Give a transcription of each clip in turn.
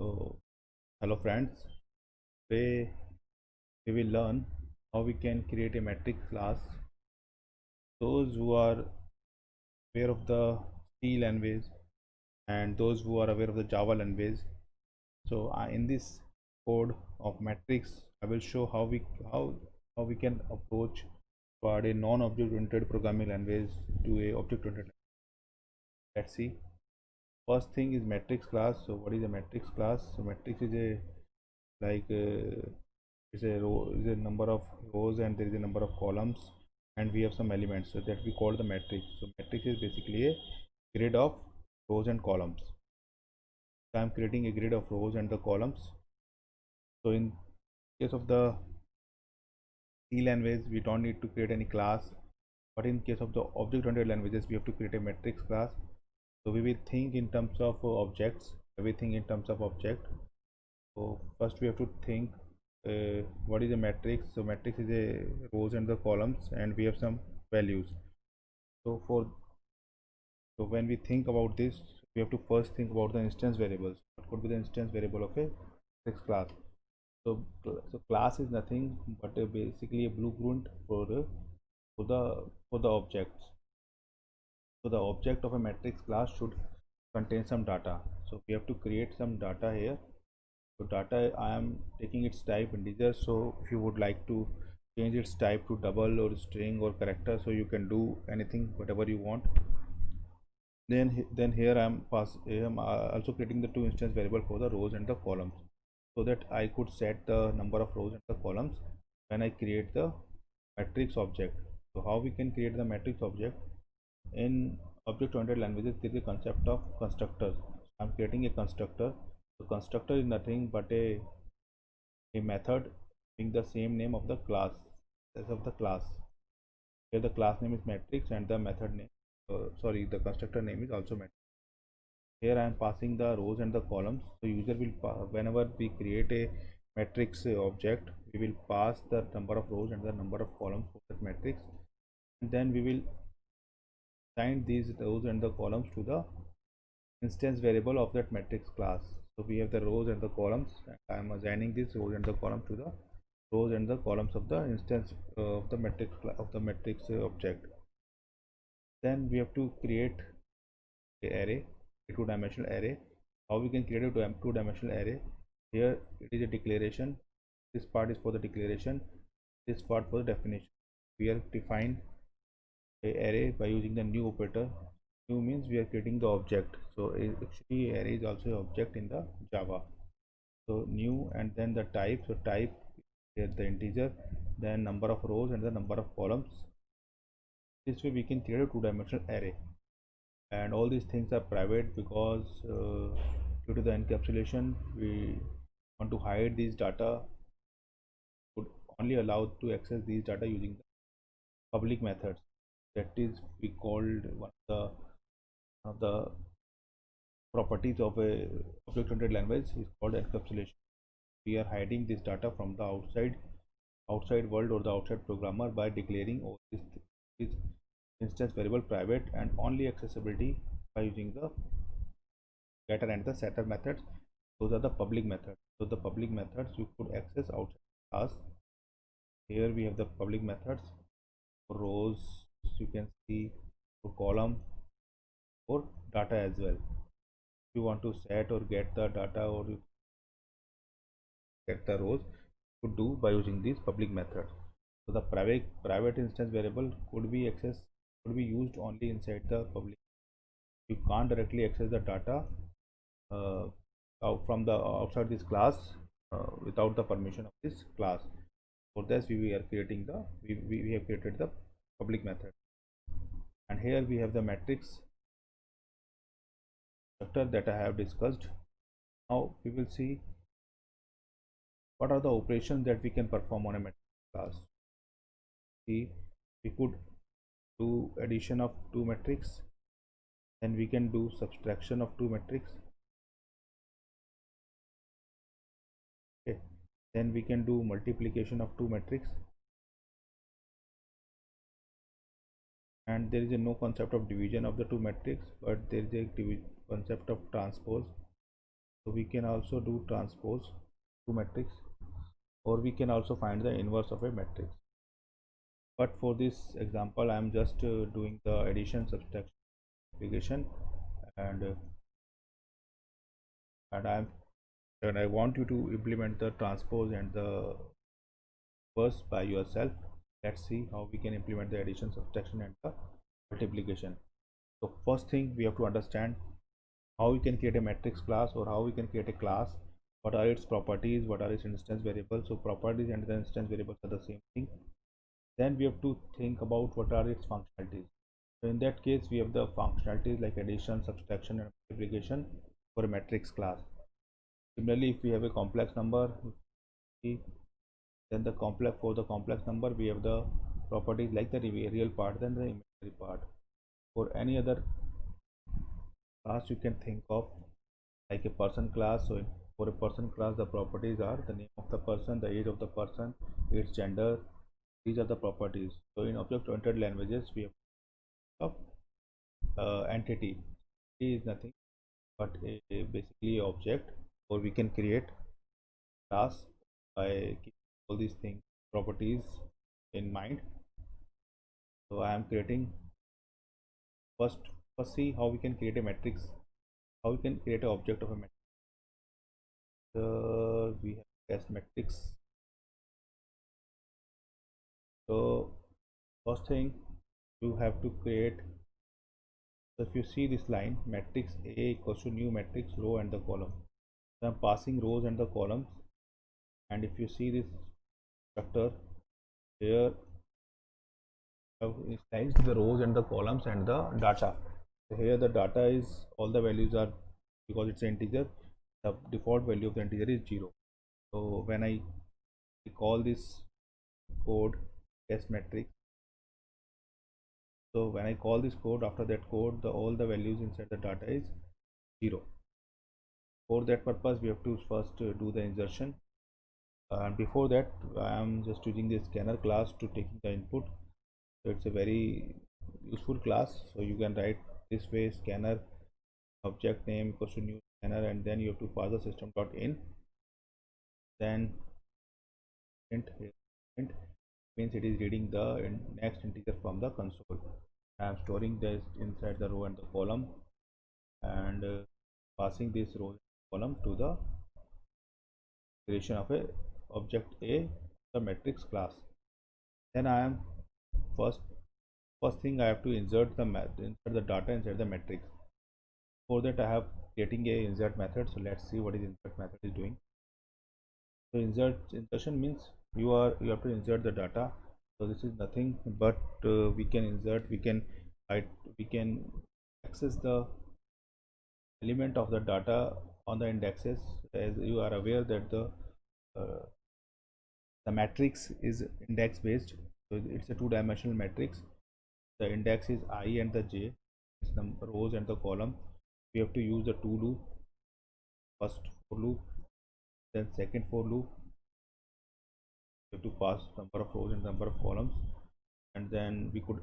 So, hello friends. Today we will learn how we can create a matrix class. Those who are aware of the C language and those who are aware of the Java language. So, in this code of matrix, I will show how we can approach toward a non-object oriented programming language to a object oriented. Let's see. First thing is matrix class. So, what is a matrix class? So, matrix is a like is a row is a number of rows and there is a number of columns and we have some elements, so that we call the matrix. So matrix is basically a grid of rows and columns. So I'm creating a grid of rows and the columns. So in case of the C language we don't need to create any class, but in case of the object oriented languages we have to create a matrix class. So we will think in terms of objects, everything in terms of object. So first we have to think what is a matrix. So matrix is a rows and the columns and we have some values. So when we think about this, we have to first think about the instance variables. What could be the instance variable of a matrix class? So class is nothing but basically a blueprint for the objects. So the object of a matrix class should contain some data. So we have to create some data here. So data, I am taking its type integer. So if you would like to change its type to double or string or character, so you can do anything whatever you want. Then here I am also creating the two instance variable for the rows and the columns, so that I could set the number of rows and the columns when I create the matrix object. So how we can create the matrix object? In object oriented languages there is a concept of constructors. I'm creating a constructor. The constructor is nothing but a method being the same name of the class as of the class. Here the class name is matrix and the method name, sorry, the constructor name is also matrix. Here I am passing the rows and the columns. So user will whenever we create a matrix object, we will pass the number of rows and the number of columns for that matrix, and then we will assign these rows and the columns to the instance variable of that matrix class. So we have the rows and the columns, and I am assigning these rows and the columns to the rows and the columns of the instance of the matrix object. Then we have to create a array, a two-dimensional array. How we can create a two-dimensional array? Here it is a declaration. This part is for the declaration, this part for the definition. We are define a array by using the new operator. New means we are creating the object. So actually array is also an object in the Java. So new and then the type. So type here the integer, then number of rows and the number of columns. This way we can create a two-dimensional array, and all these things are private because due to the encapsulation we want to hide these data, would only allowed to access these data using the public methods. That is we called one of the properties of a object oriented language is called encapsulation. We are hiding this data from the outside world or the outside programmer by declaring all this instance variable private and only accessibility by using the getter and the setter methods. Those are the public methods. So the public methods you could access outside class. Here we have the public methods for rows, you can see, for column, for data as well. If you want to set or get the data or you get the rows, you could do by using these public methods. So the private instance variable could be used only inside the public. You can't directly access the data uh, out from the outside this class without the permission of this class. For this we are creating the we have created the public method, and here we have the matrix structure that I have discussed. Now we will see what are the operations that we can perform on a matrix class. See, we could do addition of two matrix, then we can do subtraction of two matrix. Okay, then we can do multiplication of two matrix, and there is a no concept of division of the two matrix, but there is a concept of transpose. So we can also do transpose to matrix, or we can also find the inverse of a matrix. But for this example, I am just doing the addition, subtraction, multiplication, and I'm and I want you to implement the transpose and the inverse by yourself. Let's see how we can implement the addition, subtraction, and the multiplication. So first thing we have to understand how we can create a matrix class, or how we can create a class, what are its properties, what are its instance variables. So properties and the instance variables are the same thing. Then we have to think about what are its functionalities. So in that case, we have the functionalities like addition, subtraction, and multiplication for a matrix class. Similarly, if we have a complex number, then the complex number we have the properties like the real part, then the imaginary part. For any other class you can think of, like a person class. So for a person class, the properties are the name of the person, the age of the person, its gender. These are the properties. So in object oriented languages, we have of entity. Entity is nothing but a basically object, or we can create class by keeping all these things, properties in mind. So I am creating first see how we can create a matrix, how we can create an object of a matrix. We have test matrix. So first thing you have to create, so if you see this line, matrix A equals to new matrix row and the column. So I'm passing rows and the columns, and if you see this structure here, I've initialized the rows and the columns and the data. So here the data is, all the values are, because it's an integer, the default value of the integer is 0. So when I call this code test matrix, so when I call this code, after that code, all the values inside the data is 0. For that purpose, we have to first do the insertion, and before that I am just using the scanner class to taking the input. So it's a very useful class. So you can write this way: scanner object name equals to new scanner, and then you have to pass the system.in, then int means it is reading the next integer from the console. I am storing this inside the row and the column, and passing this row and column to the creation of a object A, the matrix class. Then I am first thing I have to insert the data inside the matrix. For that I have creating a insert method. So let's see what is insert method is doing. So insertion means you have to insert the data. So this is nothing but we can insert, we can access the element of the data on the indexes. As you are aware that uh, the matrix is index based, so it's a two-dimensional matrix. The index is I and the j, it's the rows and the column. We have to use the two loop, first for loop, then second for loop. We have to pass number of rows and number of columns, and then we could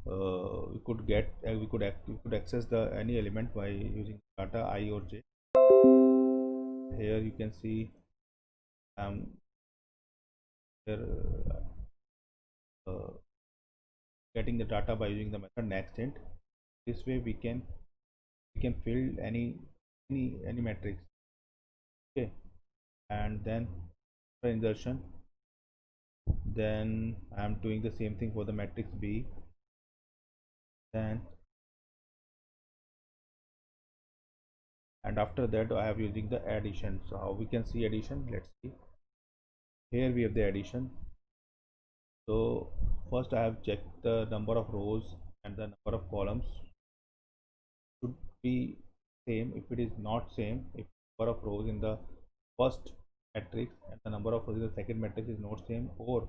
we could access the any element by using data I or j. Here you can see here uh, getting the data by using the method nextInt. This way we can fill any matrix. Okay, and then for insertion, then I am doing the same thing for the matrix B. Then and after that I have using the addition. So how we can see addition? Let's see. Here we have the addition. So first I have checked the number of rows and the number of columns should be same. If it is not same, if number of rows in the first matrix and the number of rows in the second matrix is not same, or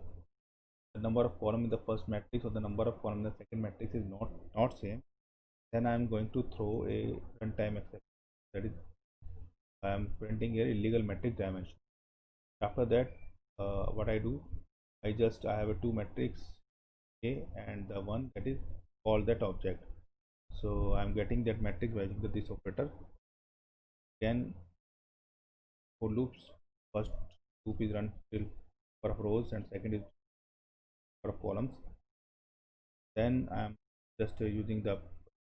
the number of column in the first matrix or the number of column in the second matrix is not same, then I am going to throw a runtime exception. That is, I am printing here illegal matrix dimension. After that, what I do, I have a two matrix A and the one that is called that object. So I am getting that matrix by using this operator. Again, for loops, first loop is run till number of rows and second is number of columns. Then I am just using the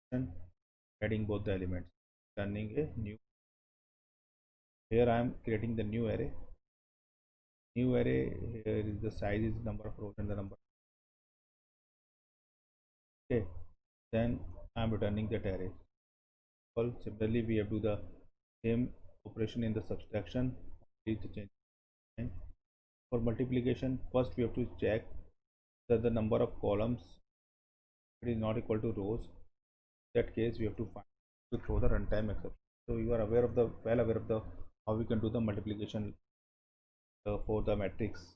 function, adding both the elements, turning a new. Here I am creating the new array. New array, here is the size is number of rows and the number. Okay, then I am returning that array. Well, similarly, we have to do the same operation in the subtraction. Is the change. And for multiplication, first we have to check that the number of columns is not equal to rows. In that case, we have to find to throw the runtime exception. So you are aware of the how we can do the multiplication for the matrix.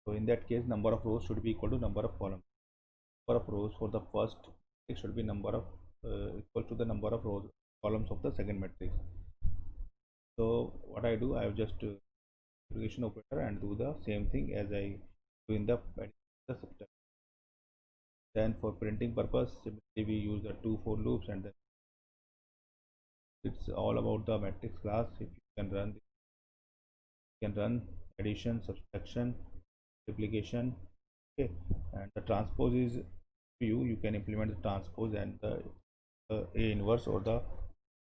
So in that case, number of rows should be equal to number of columns. Number of rows for the first it should be number of equal to the number of rows columns of the second matrix. So what I do, I have just multiplication operator and do the same thing as I do in the subtraction. Then for printing purpose, simply we use the 2 for loops, and then it's all about the matrix class. If you can run addition, subtraction, multiplication. Okay, and the transpose is you can implement the transpose and the A inverse or the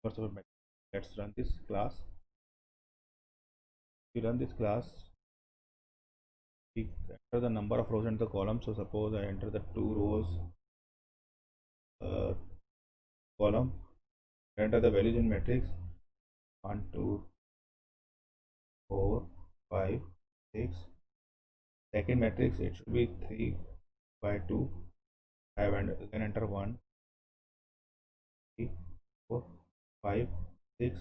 inverse of a matrix. Let's run this class. We run this class, we enter the number of rows and the columns. So suppose I enter the 2 rows column, enter the values in matrix 1 2 4 5 6. Second matrix it should be 3 by 2. I have and then enter 1 3 4 5 6.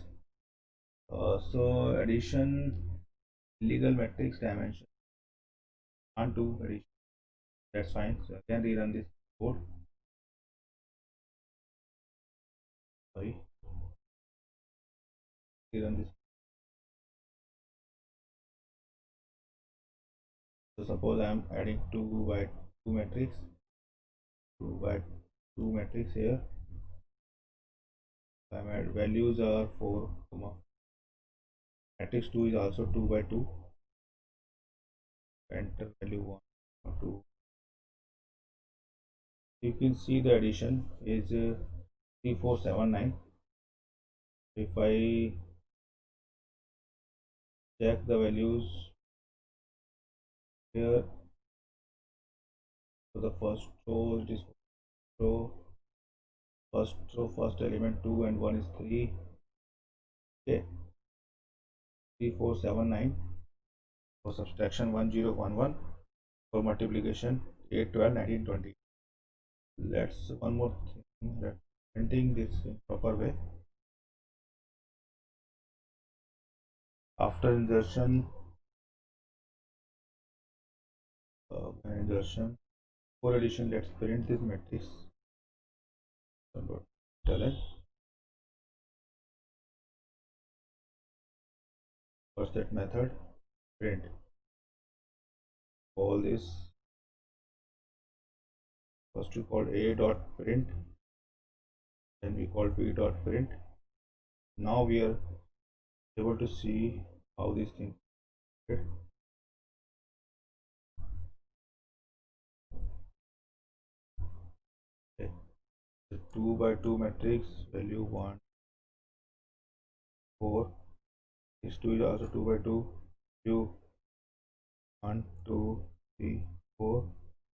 So addition legal matrix dimension and 2 addition, that's fine. So again rerun this code. Sorry, rerun this. So suppose I am adding 2 by 2 matrix, 2 by 2 matrix here. I am add values are 4 comma matrix 2 is also 2 by 2. Enter value 1 or 2. You can see the addition is 3479. If I check the values here, so the first row it is row, first row first element 2 and 1 is 3. Okay, 3479. For subtraction 1011, for multiplication 8 12 19 20. Let's one more thing, that printing this in proper way. After insertion for addition, let's print this matrix. Talent. First that method print all this. First we called a dot print, then we called b dot print. Now we are able to see how these things. Okay. The 2 by 2 matrix value 1 4. This 2 is also 2 by 2. Value 1 2 3 4.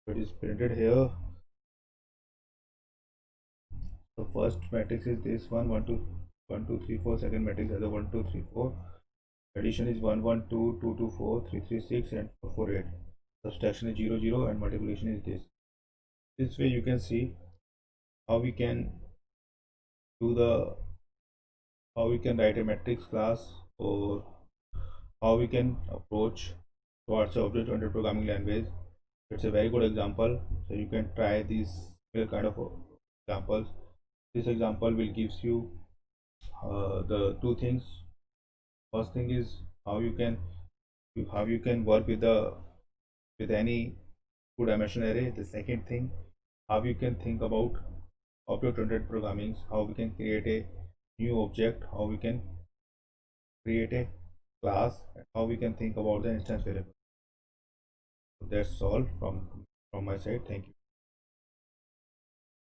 It is printed here. So first matrix is this one 1 2 1 2 3 4. Second matrix has a 1 2 3 4. Addition is 1 1 2 2 2 4 3 3 6 and 4 4 8. Subtraction is 0 0 and multiplication is this. This way you can see how we can do the how we can write a matrix class, or how we can approach towards object-oriented programming language. It's a very good example, so you can try these kind of examples. This example will gives you the two things. First thing is how you can work with any two-dimensional array. The second thing, how you can think about object-oriented programming, how we can create a new object, how we can create a class, and how we can think about the instance variable. So that's all from my side. Thank you.